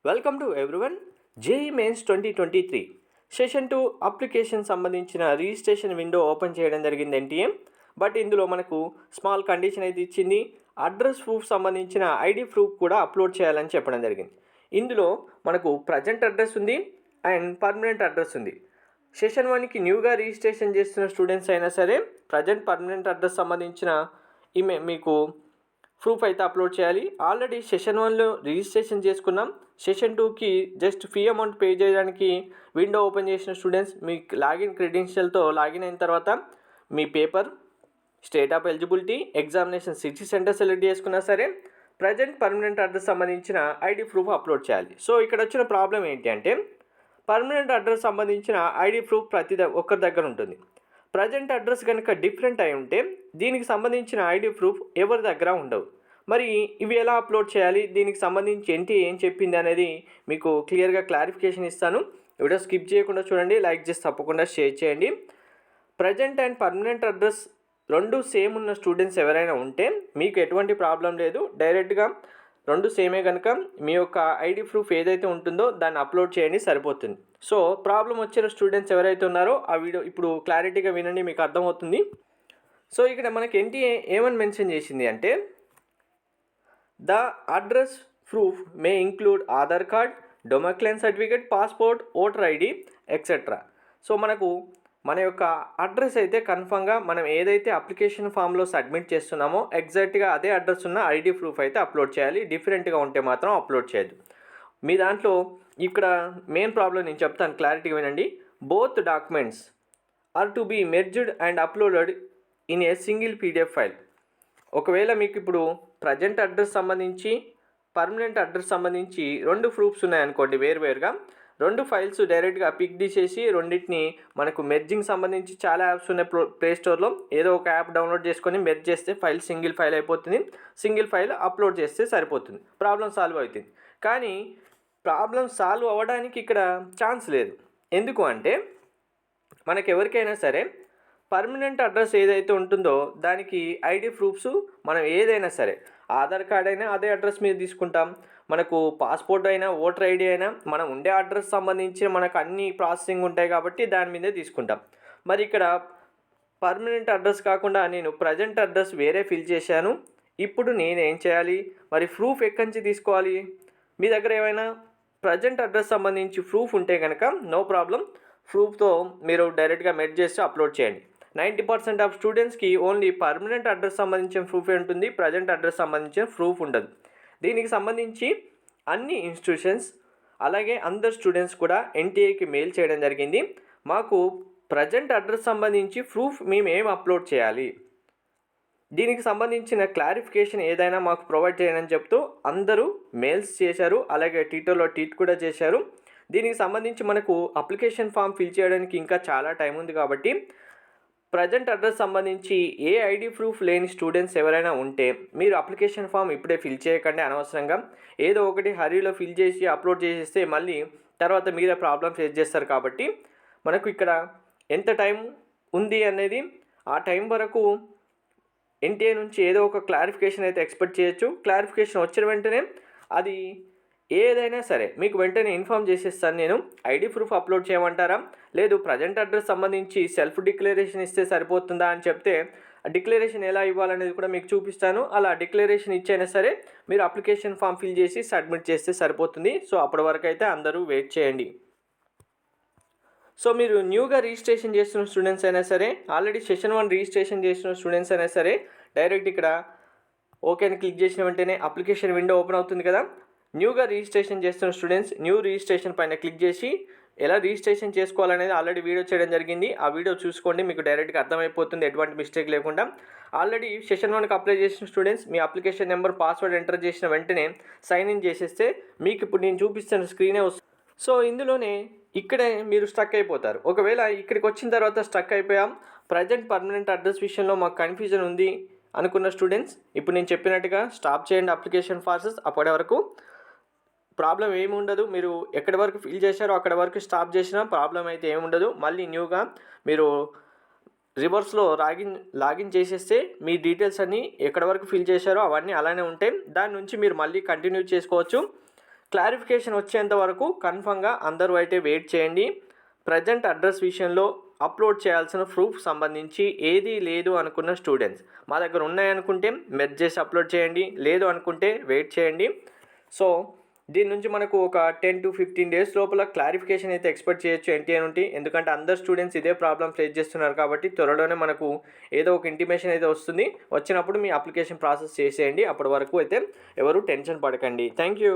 Welcome to everyone. JEE mains 2023 session 2 application సంబంధించిన registration window open చేయడం జరిగింది NTA. But ఇందులో మనకు స్మాల్ కండిషన్ అయితే ఇచ్చింది. అడ్రస్ ప్రూఫ్ సంబంధించిన ఐడి ప్రూఫ్ కూడా అప్లోడ్ చేయాలని చెప్పడం జరిగింది. ఇందులో మనకు ప్రజెంట్ అడ్రస్ ఉంది అండ్ పర్మనెంట్ అడ్రస్ ఉంది. సెషన్ 1కి న్యూగా రిజిస్ట్రేషన్ చేస్తున్న స్టూడెంట్స్ అయినా సరే ప్రజెంట్ పర్మనెంట్ అడ్రస్ సంబంధించిన మీకు ప్రూఫ్ అయితే అప్లోడ్ చేయాలి. ఆల్రెడీ సెషన్ 1లో రిజిస్ట్రేషన్ చేసుకున్నాం. సెషన్ 2కి జస్ట్ ఫీ అమౌంట్ పే చేయడానికి విండో ఓపెన్ చేసిన స్టూడెంట్స్ మీ లాగిన్ క్రెడెన్షియల్తో లాగిన్ అయిన తర్వాత మీ paper, state of eligibility, examination city centre select చేసుకున్నా సరే ప్రజెంట్ పర్మనెంట్ అడ్రస్ సంబంధించిన ఐడి ప్రూఫ్ అప్లోడ్ చేయాలి. సో ఇక్కడ వచ్చిన ప్రాబ్లం ఏంటి అంటే పర్మనెంట్ అడ్రస్ సంబంధించిన ఐడి ప్రూఫ్ ఒక్కరి దగ్గర ఉంటుంది. ప్రజెంట్ అడ్రస్ కనుక డిఫరెంట్ అయి ఉంటే దీనికి సంబంధించిన ఐడి ప్రూఫ్ ఎవరి దగ్గర ఉండవు. మరి ఇవి ఎలా అప్లోడ్ చేయాలి, దీనికి సంబంధించి NTA ఏం చెప్పింది అనేది మీకు క్లియర్గా క్లారిఫికేషన్ ఇస్తాను. వీడియో స్కిప్ చేయకుండా చూడండి, లైక్ చేసి తప్పకుండా షేర్ చేయండి. ప్రజెంట్ అండ్ పర్మనెంట్ అడ్రస్ రెండు సేమ్ ఉన్న స్టూడెంట్స్ ఎవరైనా ఉంటే మీకు ఎటువంటి ప్రాబ్లం లేదు. డైరెక్ట్గా రెండు సేమే కనుక మీ యొక్క ఐడి ప్రూఫ్ ఏదైతే ఉంటుందో దాన్ని అప్లోడ్ చేయండి, సరిపోతుంది. సో ప్రాబ్లం వచ్చిన స్టూడెంట్స్ ఎవరైతే ఉన్నారో ఆ వీడియో ఇప్పుడు క్లారిటీగా వినండి, మీకు అర్థమవుతుంది. సో ఇక్కడ మనకి NTA ఏమని మెన్షన్ చేసింది అంటే the address proof May include Aadhaar card, domicile certificate, passport, voter ID etcetera. So మన యొక్క అడ్రస్ అయితే కన్ఫామ్గా మనం ఏదైతే అప్లికేషన్ ఫామ్లో సబ్మిట్ చేస్తున్నామో ఎగ్జాక్ట్గా అదే అడ్రస్ ఉన్న ఐడి ప్రూఫ్ అయితే అప్లోడ్ చేయాలి. డిఫరెంట్గా ఉంటే మాత్రం అప్లోడ్ చేయొద్దు. మీ దాంట్లో ఇక్కడ మెయిన్ ప్రాబ్లం నేను చెప్తాను, క్లారిటీగా వినండి. Both documents are to be merged and uploaded in a single PDF file. ఒకవేళ మీకు ఇప్పుడు ప్రజెంట్ అడ్రస్ సంబంధించి పర్మనెంట్ అడ్రస్ సంబంధించి రెండు ప్రూఫ్స్ ఉన్నాయనుకోండి, వేరువేరుగా రెండు ఫైల్స్ డైరెక్ట్గా పిక్ తీసేసి రెండింటిని మనకు మెర్జింగ్ సంబంధించి చాలా యాప్స్ ఉన్నాయి ప్లే స్టోర్లో, ఏదో ఒక యాప్ డౌన్లోడ్ చేసుకొని మెర్జ్ చేస్తే ఫైల్ సింగిల్ ఫైల్ అయిపోతుంది. సింగిల్ ఫైల్ అప్లోడ్ చేస్తే సరిపోతుంది, ప్రాబ్లం సాల్వ్ అవుతుంది. కానీ ప్రాబ్లం సాల్వ్ అవ్వడానికి ఇక్కడ ఛాన్స్ లేదు. ఎందుకు అంటే మనకు ఎవరికైనా సరే పర్మనెంట్ అడ్రస్ ఏదైతే ఉంటుందో దానికి ఐడి ప్రూఫ్స్ మనం ఏదైనా సరే ఆధార్ కార్డ్ అయినా అదే అడ్రస్ మీద తీసుకుంటాం, మనకు పాస్పోర్ట్ అయినా ఓటర్ ఐడి అయినా మనం ఉండే అడ్రస్ సంబంధించి మనకు అన్ని ప్రాసెసింగ్ ఉంటాయి కాబట్టి దాని మీదే తీసుకుంటాం. మరి ఇక్కడ పర్మనెంట్ అడ్రస్ కాకుండా నేను ప్రజెంట్ అడ్రస్ వేరే ఫిల్ చేశాను, ఇప్పుడు నేనేం చేయాలి, మరి ప్రూఫ్ ఎక్కడి నుంచి తీసుకోవాలి? మీ దగ్గర ఏమైనా ప్రజెంట్ అడ్రస్ సంబంధించి ప్రూఫ్ ఉంటే కనుక నో ప్రాబ్లం, ప్రూఫ్తో మీరు డైరెక్ట్గా మెర్జ్ చేసి అప్లోడ్ చేయండి. 90% ఆఫ్ స్టూడెంట్స్కి ఓన్లీ పర్మనెంట్ అడ్రస్ సంబంధించిన ప్రూఫ్ ఉంటుంది, ప్రజెంట్ అడ్రస్ సంబంధించిన ప్రూఫ్ ఉండదు. దీనికి సంబంధించి అన్ని ఇన్స్టిట్యూషన్స్ అలాగే అందరు స్టూడెంట్స్ కూడా NTAకి మెయిల్ చేయడం జరిగింది. మాకు ప్రజెంట్ అడ్రస్ సంబంధించి ప్రూఫ్ మేము ఏం అప్లోడ్ చేయాలి, దీనికి సంబంధించిన క్లారిఫికేషన్ ఏదైనా మాకు ప్రొవైడ్ చేయని చెప్తూ అందరూ మెయిల్స్ చేశారు, అలాగే ట్విట్టర్లో ట్వీట్ కూడా చేశారు. దీనికి సంబంధించి మనకు అప్లికేషన్ ఫామ్ ఫిల్ చేయడానికి ఇంకా చాలా టైం ఉంది కాబట్టి ప్రజెంట్ అడ్రస్ సంబంధించి ఏ ఐడి ప్రూఫ్ లేని స్టూడెంట్స్ ఎవరైనా ఉంటే మీరు అప్లికేషన్ ఫామ్ ఇప్పుడే ఫిల్ చేయకండి. అనవసరంగా ఏదో ఒకటి హరీలో ఫిల్ చేసి అప్లోడ్ చేసేస్తే మళ్ళీ తర్వాత మీరే ప్రాబ్లం ఫేస్ చేస్తారు. కాబట్టి మనకు ఇక్కడ ఎంత టైం ఉంది అనేది ఆ టైం వరకు NTA నుంచి ఏదో ఒక క్లారిఫికేషన్ అయితే ఎక్స్పెక్ట్ చేయొచ్చు. క్లారిఫికేషన్ వచ్చిన వెంటనే అది ఏదైనా సరే మీకు వెంటనే ఇన్ఫామ్ చేసేస్తాను. నేను ఐడి ప్రూఫ్ అప్లోడ్ చేయమంటారా, లేదు ప్రజెంట్ అడ్రస్ సంబంధించి సెల్ఫ్ డిక్లరేషన్ ఇస్తే సరిపోతుందా అని చెప్తే డిక్లరేషన్ ఎలా ఇవ్వాలనేది కూడా మీకు చూపిస్తాను. అలా డిక్లరేషన్ ఇచ్చైనా సరే మీరు అప్లికేషన్ ఫామ్ ఫిల్ చేసి సబ్మిట్ చేస్తే సరిపోతుంది. సో అప్పటి వరకు అయితే అందరూ వెయిట్ చేయండి. సో మీరు న్యూగా రిజిస్ట్రేషన్ చేస్తున్న స్టూడెంట్స్ అయినా సరే ఆల్రెడీ సెషన్ 1 రిజిస్ట్రేషన్ చేసిన స్టూడెంట్స్ అయినా సరే డైరెక్ట్ ఇక్కడ ఓకే అని క్లిక్ చేసిన వెంటనే అప్లికేషన్ విండో ఓపెన్ అవుతుంది కదా. న్యూగా రిజిస్ట్రేషన్ చేస్తున్న స్టూడెంట్స్ న్యూ రిజిస్ట్రేషన్ పైన క్లిక్ చేసి ఎలా రిజిస్ట్రేషన్ చేసుకోవాలనేది ఆల్రెడీ వీడియో చేయడం జరిగింది. ఆ వీడియో చూసుకోండి, మీకు డైరెక్ట్గా అర్థమైపోతుంది ఎటువంటి మిస్టేక్ లేకుండా. ఆల్రెడీ సెషన్ 1కి అప్లై చేసిన స్టూడెంట్స్ మీ అప్లికేషన్ నెంబర్, పాస్వర్డ్ ఎంటర్ చేసిన వెంటనే సైన్ ఇన్ చేసేస్తే మీకు ఇప్పుడు నేను చూపిస్తున్న స్క్రీనే వస్తుంది. సో ఇందులోనే ఇక్కడే మీరు స్టక్ అయిపోతారు. ఒకవేళ ఇక్కడికి వచ్చిన తర్వాత స్టక్ అయిపోయాం, ప్రజెంట్ పర్మనెంట్ అడ్రస్ విషయంలో మాకు కన్ఫ్యూజన్ ఉంది అనుకున్న స్టూడెంట్స్ ఇప్పుడు నేను చెప్పినట్టుగా స్టాప్ చేయండి అప్లికేషన్ ప్రాసెస్. అప్పటి వరకు ప్రాబ్లం ఏమి ఉండదు. మీరు ఎక్కడి వరకు ఫిల్ చేశారో అక్కడ వరకు స్టాప్ చేసినా ప్రాబ్లం అయితే ఏమి ఉండదు. మళ్ళీ న్యూగా మీరు రివర్స్లో లాగిన్ చేసేస్తే మీ డీటెయిల్స్ అన్నీ ఎక్కడి వరకు ఫిల్ చేశారో అవన్నీ అలానే ఉంటాయి. దాని నుంచి మీరు మళ్ళీ కంటిన్యూ చేసుకోవచ్చు. క్లారిఫికేషన్ వచ్చేంత వరకు కన్ఫర్మ్గా అందరూ అయితే వెయిట్ చేయండి. ప్రజెంట్ అడ్రస్ విషయంలో అప్లోడ్ చేయాల్సిన ప్రూఫ్ సంబంధించి ఏదీ లేదు అనుకున్న స్టూడెంట్స్ మా దగ్గర ఉన్నాయనుకుంటే మెర్జ్ చేసి అప్లోడ్ చేయండి, లేదు అనుకుంటే వెయిట్ చేయండి. సో దీని నుంచి మనకు ఒక 10 to 15 డేస్ లోపల క్లారిఫికేషన్ అయితే ఎక్స్పెక్ట్ చేయొచ్చు ఎన్టీఏ నుండి. ఎందుకంటే అందరు స్టూడెంట్స్ ఇదే ప్రాబ్లం ఫేస్ చేస్తున్నారు కాబట్టి త్వరలోనే మనకు ఏదో ఒక ఇంటిమేషన్ అయితే వస్తుంది. వచ్చినప్పుడు మీ అప్లికేషన్ ప్రాసెస్ చేసేయండి. అప్పటి వరకు అయితే ఎవరు టెన్షన్ పడకండి. Thank you.